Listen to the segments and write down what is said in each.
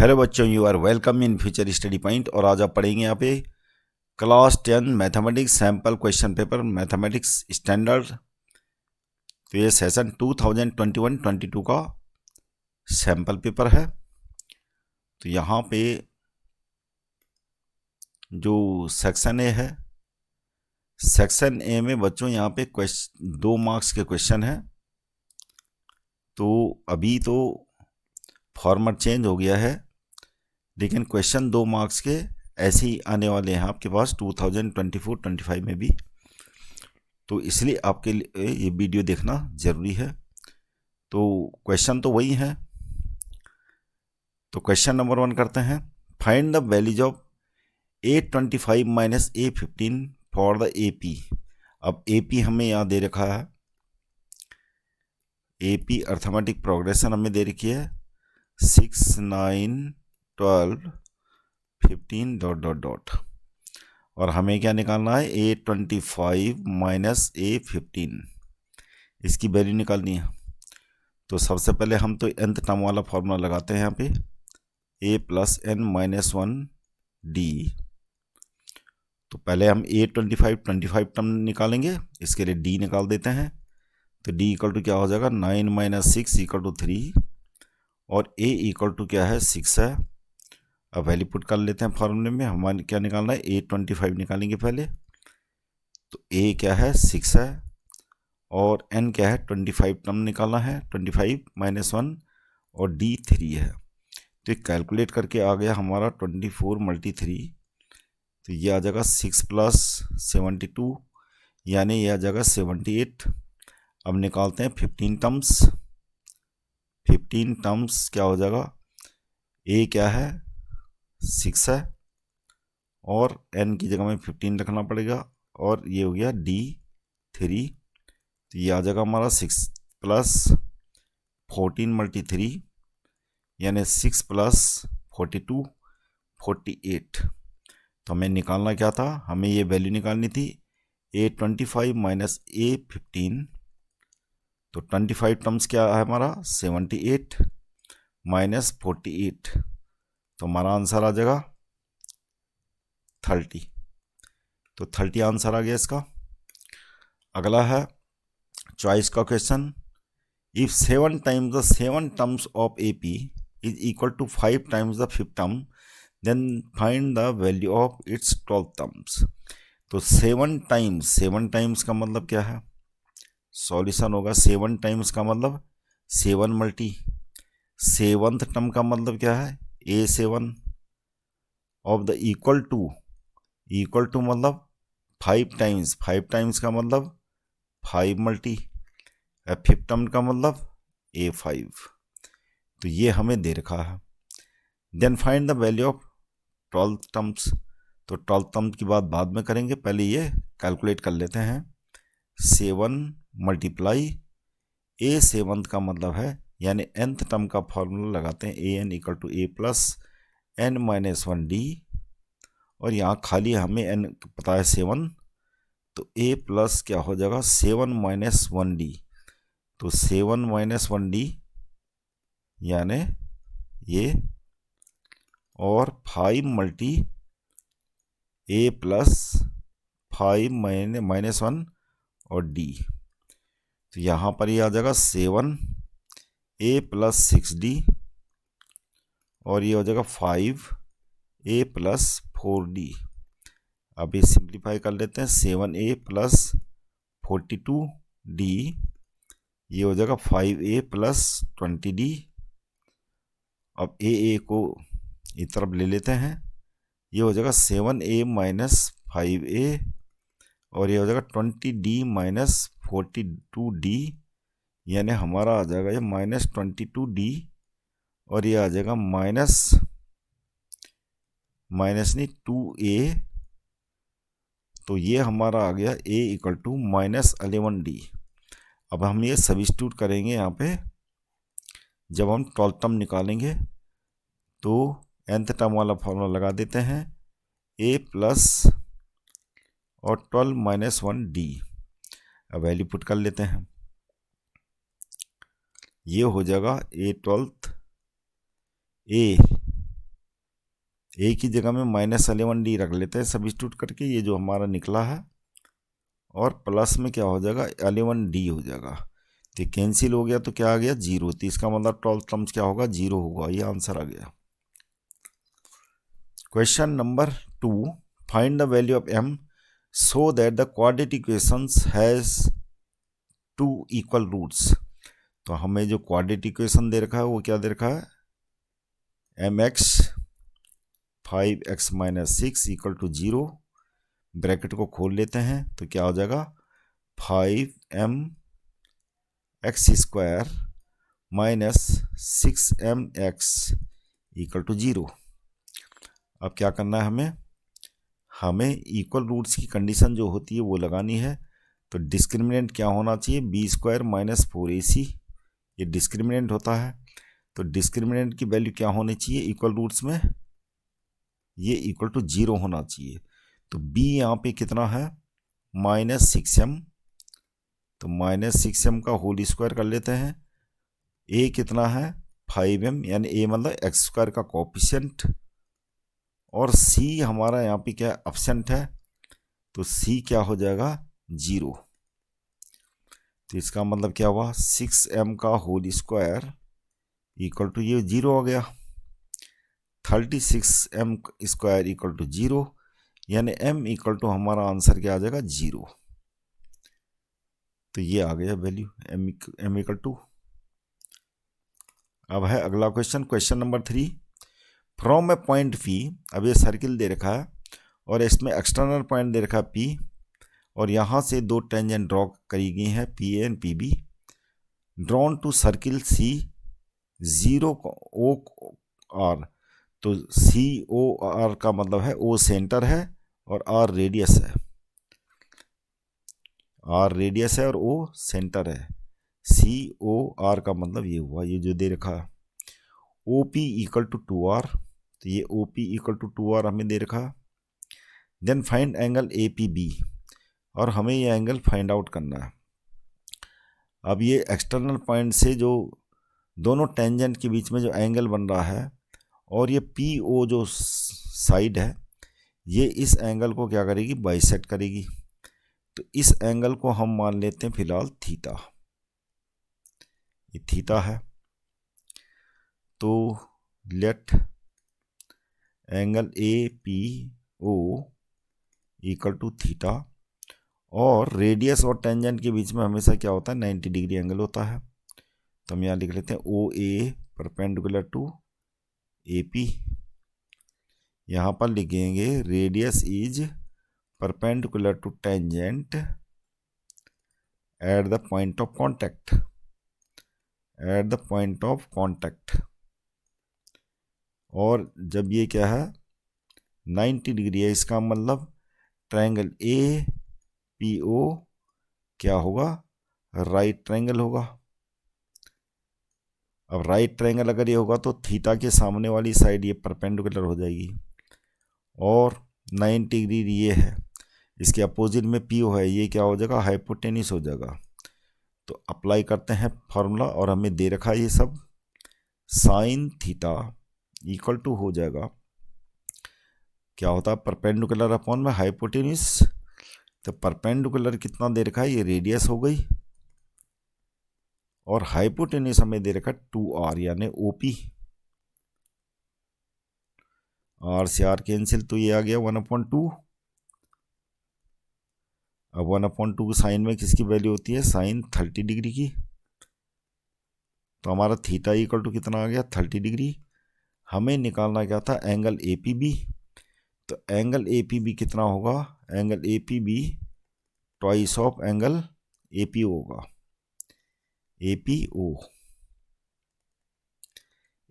Hello बच्चों, you are welcome in future study point. और आज आप पढ़ेंगे यहाँ पे class 10 mathematics sample question paper mathematics standard. तो ये सेशन 2021-22 का सैम्पल पेपर है। तो यहाँ पे जो सेक्शन ए है, सेक्शन ए में बच्चों यहाँ पे 2 मार्क्स के क्वेश्चन है। तो अभी तो फॉर्मेट चेंज हो गया है, लेकिन क्वेश्चन 2 मार्क्स के ऐसे ही आने वाले हैं आपके पास 2024-25 में भी। तो इसलिए आपके लिए ये वीडियो देखना ज़रूरी है। तो क्वेश्चन तो वही है। तो क्वेश्चन नंबर 1 करते हैं। Find the values of A25 minus A15 for the AP। अब AP हमें यहाँ दे रखा है, AP अर्थमेटिक प्रोग्रेशन हमें दे रखी है 6, 9, 12, 15 डॉट डॉट डॉट। और हमें क्या निकालना है, A25 माइनस A15, इसकी वैल्यू निकालनी है। तो सबसे पहले हम तो nth टर्म वाला फॉर्मूला लगाते हैं यहाँ पे, A plus n minus 1D। तो पहले हम A25 टर्म निकालेंगे, इसके लिए D निकाल देते हैं। तो D इक्वल टू क्या हो जाएगा, 9 माइनस 6 इक्वल टू 3, और A इक्वल टू क्या है, 6 है। अब वैल्यू पुट कर लेते हैं फॉर्मूले में। हमारे क्या निकालना है, A25 निकालेंगे पहले। तो A क्या है, 6 है, और n क्या है, 25 टर्म निकालना है, 25 माइनस 1, और D 3 है। तो ये कैलकुलेट करके आ गया हमारा 24 मल्टी 3। तो ये आ जाएगा 6 प्लस 72, यानी ये आ जाएगा 78। अब निकालते हैं 15 टर्म्स। 15 टर्म्स क्या हो जाएगा, A क्या है, 6 है, और n की जगह में 15 रखना पड़ेगा, और ये हो गया D 3। तो ये आ जाएगा हमारा 6 प्लस 14 मल्टी 3, यानी 6 प्लस 42, 48। तो हमें निकालना क्या था, हमें ये वैल्यू निकालनी थी A25 माइनस A15। तो 25 टर्म्स क्या है हमारा, 78 माइनस 48। तो हमारा आंसर आ जाएगा 30। तो 30 आंसर आ गया इसका। अगला है चॉइस का question. If 7 times the 7 terms of AP is equal to 5 times the 5th term, then find the value of its 12th terms. तो 7 टाइम्स का मतलब क्या है, सॉल्यूशन होगा 7 टाइम्स का मतलब 7 मल्टी 7th टर्म का मतलब क्या है, A7 of the equal to मतलब 5 टाइम्स का मतलब 5 मल्टी 5th टर्म का मतलब A5। तो ये हमें दे रखा है। Then find the value of 12th terms. तो 12th टर्म की बात बाद में करेंगे, पहले ये कैलकुलेट कर लेते हैं। 7 मल्टीप्लाई A7 का मतलब है, यानी nth टर्म का फॉर्मूला लगाते हैं, AN equal to A plus n minus 1D। और यहाँ खाली हमें n पता है 7, तो A प्लस क्या हो जाएगा, 7 माइनस 1D। तो 7 माइनस 1D यानी ये, और 5 मल्टी A प्लस 5 माइनस 1 और D। तो यहाँ पर ये आ जाएगा 7 A प्लस 6D, और ये हो जाएगा 5 A प्लस 4D। अब ये सिंप्लीफाई कर लेते हैं, 7A प्लस 42D, ये हो जाएगा 5A प्लस 20D। अब A को इस तरफ ले लेते हैं, ये हो जाएगा 7A माइनस 5A, और ये हो जाएगा 20D माइनस 42D, यानी हमारा आ जाएगा ये माइनस 22D, और ये आ जाएगा माइनस नहीं 2A। तो ये हमारा आ गया A equal to minus 11D। अब हम ये सब्स्टिट्यूट करेंगे यहाँ पे, जब हम 12th टर्म निकालेंगे तो nth टर्म वाला फॉर्मूला लगा देते हैं, A प्लस और 12 माइनस 1D। अब वैल्यू पुट कर लेते हैं, ये हो जाएगा A 12th A ए की जगह में -11d रख लेते हैं सब्स्टिट्यूट करके, ये जो हमारा निकला है, और प्लस में क्या हो जाएगा 11d हो जाएगा। तो कैंसिल हो गया तो क्या आ गया 0। तो इसका मतलब 12 टर्म्स क्या होगा 0 होगा। ये आंसर आ गया। Question number 2, find the value of m so that the quadratic equations has 2 equal roots. तो हमें जो क्वाड्रेटिक इक्वेशन दे रखा है वो क्या दे रखा है, mx 5x - 6 = 0। ब्रैकेट को खोल लेते हैं तो क्या हो जाएगा 5mx² - 6mx = 0। अब क्या करना है, हमें इक्वल रूट्स की कंडीशन जो होती है वो लगानी है। तो डिस्क्रिमिनेंट क्या होना चाहिए, b² - 4ac, ये डिस्क्रिमिनेंट होता है। तो डिस्क्रिमिनेंट की वैल्यू क्या होनी चाहिए इक्वल रूट्स में, ये = 0 होना चाहिए। तो b यहाँ पे कितना है -6m, तो -6m का होल स्क्वायर कर लेते हैं। a कितना है 5m, यानी a मतलब x² का कोएफिशिएंट, और c हमारा यहाँ पे क्या एब्सेंट है, तो c क्या हो जाएगा 0। तो इसका मतलब क्या हुआ 6m का होल स्क्वायर = ये 0 हो गया। 36m² = 0, यानी m = हमारा आंसर क्या आ जाएगा 0। तो ये आ गया वैल्यू m = अब है अगला question, question number 3, from A point P। अब ये सर्किल दे रखा है और इसमें एक्सटर्नल पॉइंट दे रखा है P, और यहाँ से दो टेंजेंट ड्रॉ करी गई हैं PA and PB, drawn to circle C 0 OR। तो COR का मतलब है O सेंटर है और R रेडियस है, R रेडियस है और O सेंटर है। COR का मतलब ये हुआ, ये जो दे रखा है OP = 2R, तो ये OP = 2R हमें दे रखा। देन फाइंड एंगल APB, और हमें ये एंगल फाइंड आउट करना है। अब ये एक्सटर्नल पॉइंट से जो दोनों टेंजेंट के बीच में जो एंगल बन रहा है, और ये PO जो साइड है, ये इस एंगल को क्या करेगी बाइसेक्ट करेगी। तो इस एंगल को हम मान लेते हैं फिलहाल थीटा, ये थीटा है। तो लेट एंगल APO = थीटा, और रेडियस और टेंजेंट के बीच में हमेशा क्या होता है 90 डिग्री एंगल होता है। तो हम यहाँ लिख लेते हैं OA परपेंडिकुलर टू AP। यहाँ पर लिखेंगे radius is perpendicular to tangent at the point of contact, at the point of contact. और जब ये क्या है 90 डिग्री है, इसका मतलब ट्रायंगल APO क्या होगा राइट ट्रायंगल होगा। अब राइट ट्रायंगल अगर ये होगा तो थीटा के सामने वाली साइड ये परपेंडिकुलर हो जाएगी, और 90 डिग्री ये है, इसके अपोजिट में PO है, ये क्या हो जाएगा हाइपोटेन्यूस हो जाएगा। तो अप्लाई करते हैं फॉर्मूला, और हमें दे रखा है ये सब, साइन थीटा = हो जाएगा क्या होता है परपेंडिकुलर अपॉन में हाइपोटेन्यूस। तो परपेंडिकुलर कितना दे रखा है, ये रेडियस हो गई, और हाइपोटेन्यूस हमें दे रखा है 2R यानी OP। R से R कैंसिल, तो ये आ गया 1/2। अब 1/2 साइन में किसकी वैल्यू होती है साइन 30 डिग्री की। तो हमारा थीटा = कितना आ गया 30 डिग्री। हमें निकालना क्या था एंगल APB। तो एंगल APB कितना होगा, angle APB twice of angle APO होगा,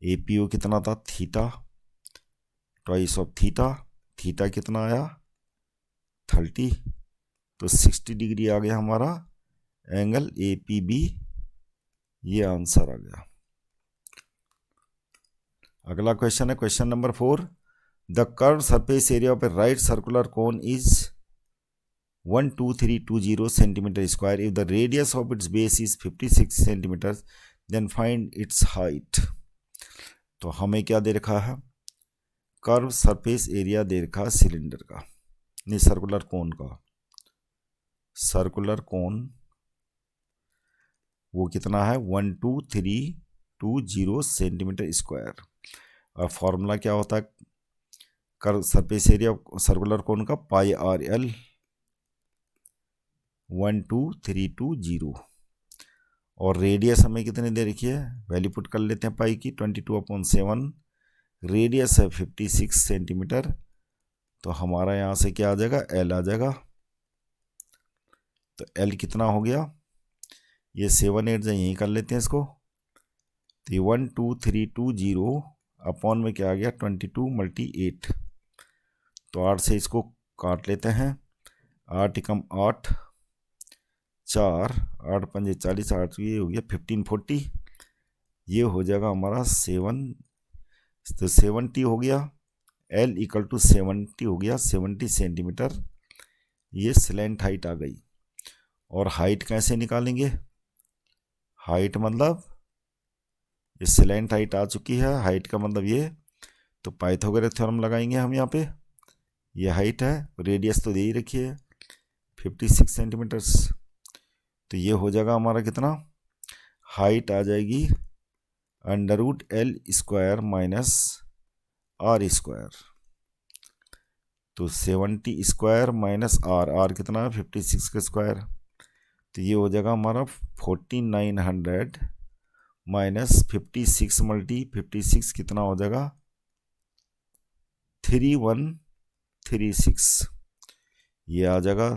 APO कितना था theta, twice of theta, theta कितना आया 30, तो 60 डिग्री आ गया हमारा एंगल APB, ये आंसर आ गया। अगला क्वेश्चन है question number 4, the curve surface area of a right circular cone is 12320 centimetre square. If the radius of its base is 56 centimetre, then find its height. तो हमें क्या दे रखा है कर्व सरफेस एरिया दे रखा है सिलेंडर का, नहीं सर्कुलर कोन का, सर्कुलर कोन वो कितना है 12320 सेंटीमीटर स्क्वायर। और फॉर्मूला क्या होता है curve surface area circular cone का, पाई आर एल 12320। और रेडियस हमें कितनी दे रखी है, वैल्यू पुट कर लेते हैं पाई की 22/7, रेडियस है 56 सेंटीमीटर। तो हमारा यहाँ से क्या आ जाएगा, एल आ जाएगा। तो एल कितना हो गया, ये 7 8 से यहीं कर लेते हैं इसको। तो 12320 अपॉन में क्या आ गया 22 × 8। तो 8 से इसको काट लेते हैं, 8 × 8 4, 8 × 5 40, 8 ये हो गया 1540। ये हो जाएगा हमारा 7, तो 70 हो गया, L = 70 हो गया, 70 सेंटीमीटर। ये स्लैंट हाइट आ गई। और हाइट कैसे निकालेंगे, हाइट मतलब ये स्लैंट हाइट आ चुकी है, हाइट का मतलब ये, तो पाइथागोरस थ्योरम लगाएंगे हम यहाँ पे। ये हाइट है, रेडियस तो दे ही रखी है 56 सेंटीमीटर्स। तो ये हो जाएगा हमारा कितना, हाइट आ जाएगी √L² - R²। तो 70 स्क्वायर माइनस R कितना है 56 का स्क्वायर। तो ये हो जाएगा हमारा 4900 माइनस 56 × 56 कितना हो जाएगा 3136। ये आ जाएगा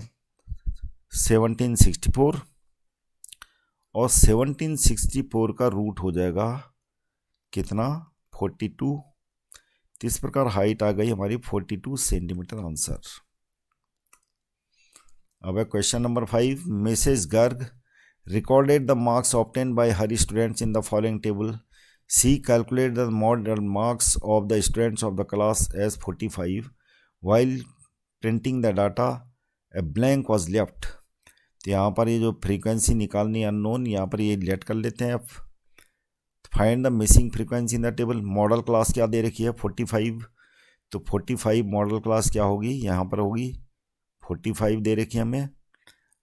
1764। और 1764 का रूट हो जाएगा कितना 42। तो इस प्रकार हाइट आ गई हमारी 42 सेंटीमीटर आंसर। अब है question number 5। Mrs Garg recorded the marks obtained by her students in the following table. She calculated the model marks of the students of the class as 45. While printing the data, a blank was left. तो यहाँ पर ये जो frequency निकालनी unknown, यहाँ पर ये late कर लेते हैं। Find the missing frequency in the table. Model class क्या दे रखी है 45। तो 45 मॉडल क्लास क्या होगी, यहाँ पर होगी 45 दे रखी है हमें।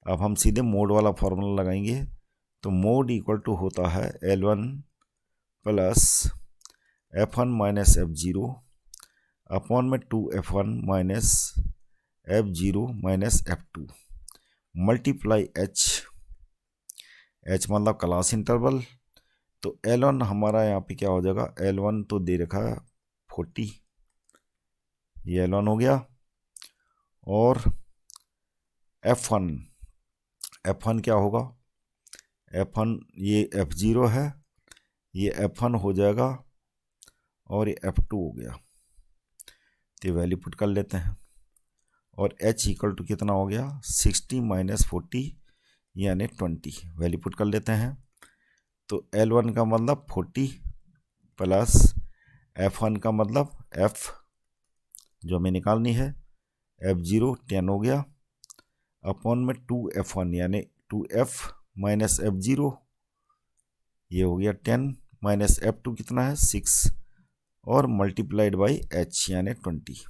अब हम सीधे मोड वाला फॉर्मूला लगाएंगे। तो मोड = होता है L1 plus F1 minus F0 upon में 2F1 minus F0 minus F2 multiply H मतलब क्लास इंटरवल। तो L1 हमारा यहाँ पे क्या हो जाएगा, L1 तो दे रखा है 40, ये L1 हो गया। और F1 क्या होगा, F1 ये F0 है, ये F1 हो जाएगा और ये F2 हो गया। तो वैल्यू पुट कर लेते हैं। और H = कितना हो गया 60 माइनस 40 यानी 20, वैल्यू पुट कर लेते हैं। तो L1 का मतलब 40 प्लस F1 का मतलब F जो हमें निकालनी है F0 10 हो गया अपॉन में 2F1 यानी 2F माइनस F0, ये हो गया 10 माइनस F2 कितना है 6 और मल्टीप्लाइड बाई H यानी 20।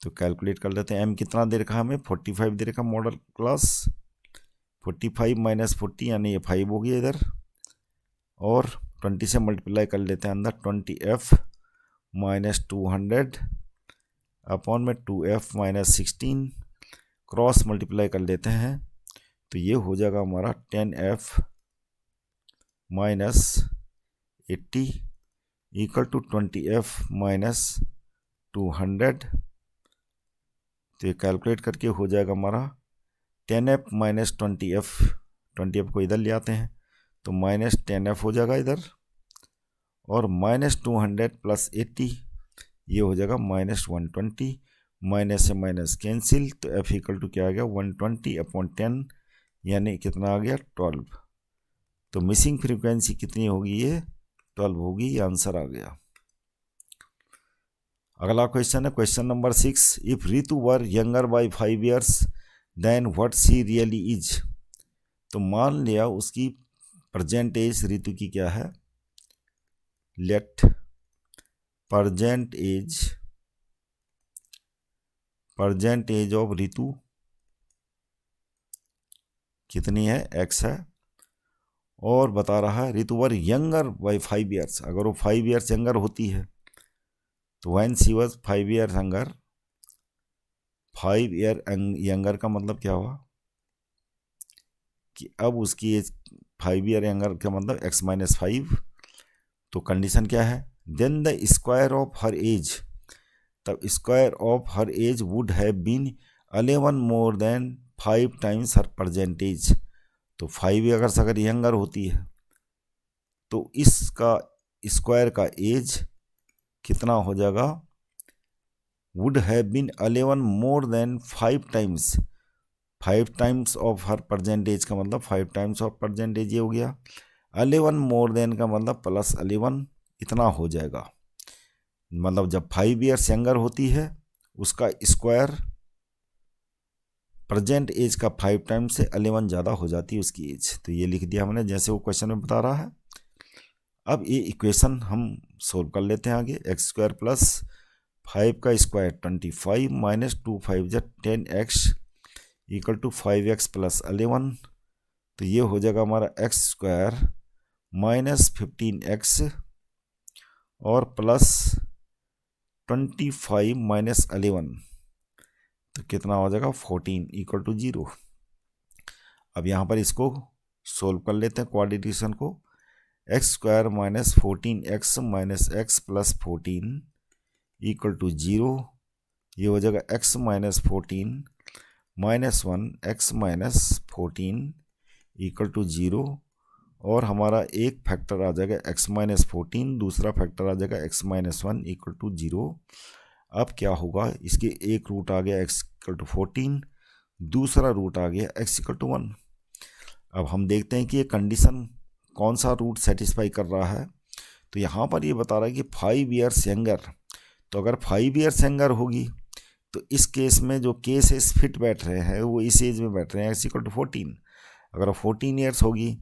तो कैलकुलेट कर लेते हैं। M कितना दे रखा हमें 45 दे रखा मॉडल क्लास। 45 माइनस 40 यानी ये 5 हो गया इधर, और 20 से मल्टीप्लाई कर लेते हैं अंदर 20F माइनस 200 अपॉन में 2F माइनस 16 क्रॉस मल्टीप्लाई कर लेते हैं। तो ये हो जाएगा हमारा 10F माइनस 80 = 20F माइनस 200। तो ये कैलकुलेट करके हो जाएगा हमारा 10F माइनस 20F को इधर ले आते हैं तो माइनस 10F हो जाएगा इधर, और माइनस 200 प्लस 80 ये हो जाएगा माइनस 120। माइनस से माइनस कैंसिल, तो F = क्या आ गया 120/10 यानी कितना आ गया 12। तो मिसिंग फ्रीक्वेंसी कितनी होगी, ये 12 होगी, ये आंसर आ गया। अगला क्वेश्चन है question number 6। If Ritu were younger by 5 years then what she really is. तो मान लिया उसकी प्रेजेंट एज रितु की क्या है, let present age present age of Ritu कितनी है, x है, और बता रहा है Ritu were younger by 5 years. अगर वो 5 ईयर्स यंगर होती है तो when she was 5 year younger, 5 year younger का मतलब क्या हुआ कि अब उसकी एज 5 ईयर यंगर का मतलब x-5। तो कंडीशन क्या है, then the square of her age, तब square of her age would have been 11 more than 5 times her percentage. तो 5 अगर यंगर होती है तो इसका स्क्वायर का एज कितना हो जाएगा, would have been 11 more than 5 times, 5 times of her percentage का मतलब 5 टाइम्स ऑफ परसेंटेज ये हो गया, 11 मोर देन का मतलब प्लस 11 इतना हो जाएगा। मतलब जब 5 ईयर्स यंगर होती है उसका स्क्वायर प्रेजेंट एज का 5 टाइम्स से 11 ज़्यादा हो जाती है उसकी एज। तो ये लिख दिया हमने जैसे वो क्वेश्चन में बता रहा है। अब ये इक्वेशन हम सोल्व कर लेते हैं आगे। x² प्लस 5 का स्क्वायर 25 माइनस 2 5 जा 10x equal to 5x plus 11। तो ये हो जाएगा हमारा x² माइनस 15x और प्लस 25 माइनस 11, तो कितना हो जाएगा 14 इक्वल टू 0। अब यहाँ पर इसको सोल्व कर लेते हैं क्वाड्रेटिशन को। x² minus 14x minus x plus 14 equal to 0। ये हो जाएगा x minus 14 minus 1 x minus 14 equal to 0, और हमारा एक फैक्टर आ जाएगा x माइनस 14, दूसरा फैक्टर आ जाएगा x माइनस 1 इक्वल टू 0। अब क्या होगा, इसके एक रूट आ गया x इक्वल टू 14, दूसरा रूट आ गया x इक्वल टू 1। अब हम देखते हैं कि ये कंडीशन कौन सा रूट सेटिस्फाई कर रहा है। तो यहाँ पर ये बता रहा है कि 5 ईयर्स यंगर, तो अगर 5 ईयर्स यंगर होगी तो इस केस में जो केसेस फिट बैठ रहे हैं वो इस एज में बैठ रहे हैं x इक्वल टू 14। अगर 14 ईयर्स होगी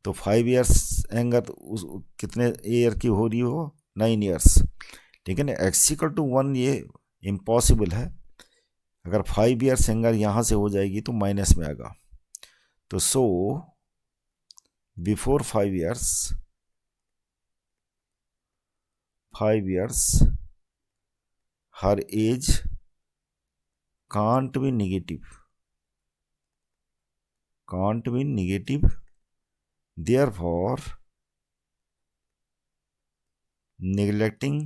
तो 5 ईयर्स यंगर तो उस कितने ईयर की हो रही हो, 9 ईयर्स, ठीक है ना। x इक्वल टू 1 ये इम्पॉसिबल है, अगर 5 ईयर्स यंगर यहाँ से हो जाएगी तो माइनस में आएगा। तो so before 5 years her age can't be negative, therefore neglecting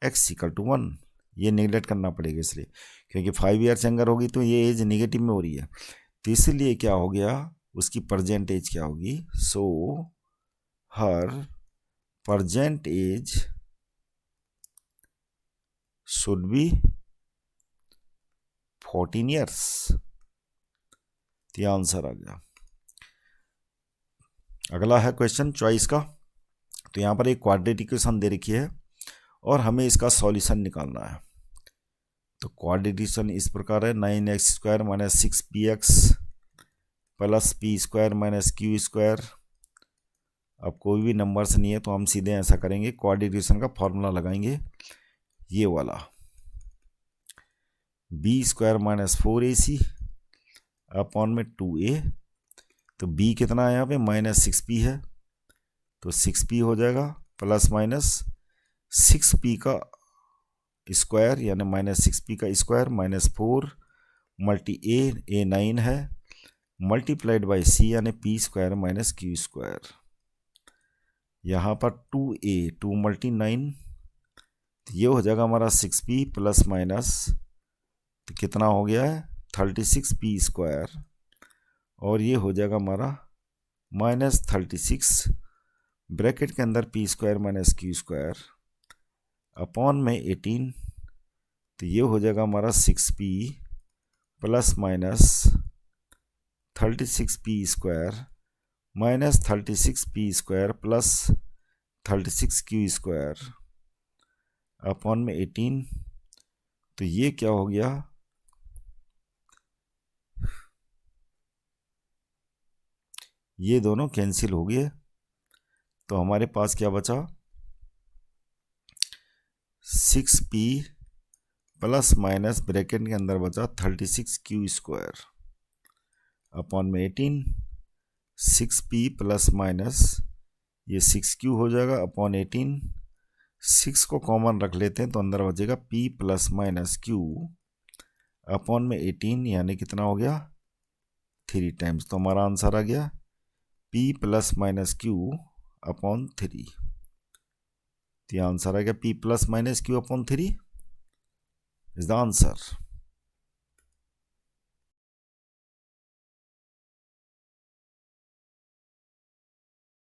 x equal to 1, ये नेगलेक्ट करना पड़ेगा इसलिए क्योंकि 5 ईयर्स यंगर होगी तो ये एज नेगेटिव में हो रही है। तो इसलिए क्या हो गया, उसकी प्रेजेंट एज क्या होगी, so her present age should be 14 years. तो आंसर आ गया। अगला है क्वेश्चन चॉइस का। तो यहाँ पर एक क्वाड्रेटिक इक्वेशन दे रखी है और हमें इसका सॉल्यूशन निकालना है। तो क्वाड्रेटिशन इस प्रकार है, 9x² minus 6px plus p² minus q²। अब कोई भी नंबर्स नहीं है तो हम सीधे ऐसा करेंगे, क्वाड्रेटिशन का फॉर्मूला लगाएंगे ये वाला, b² माइनस 4ac अपॉन में 2a। तो b कितना है यहाँ पे, माइनस 6p है, तो 6p हो जाएगा प्लस माइनस 6p का स्क्वायर यानी माइनस 6p का स्क्वायर माइनस 4 मल्टी a 9 है मल्टीप्लाइड बाई c यानी p² माइनस q²। यहाँ पर 2a 2 मल्टी 9, तो ये हो जाएगा हमारा 6p प्लस माइनस, तो कितना हो गया है 36p², और ये हो जाएगा हमारा माइनस 36 ब्रैकेट के अंदर p² माइनस q² अपॉन में 18। तो ये हो जाएगा हमारा 6p plus minus 36p² minus 36p² plus 36q² upon में 18। तो ये क्या हो गया, ये दोनों कैंसिल हो गए, तो हमारे पास क्या बचा 6p प्लस माइनस ब्रैकेट के अंदर बचा 36Q² अपॉन में 18, 6P प्लस माइनस ये 6Q हो जाएगा अपॉन 18, 6 को कॉमन रख लेते हैं तो अंदर बचेगा P plus minus Q upon में 18, यानी कितना हो गया 3 टाइम्स। तो हमारा आंसर आ गया P plus minus Q upon 3। तो आंसर आ गया P plus minus Q upon 3 is the answer.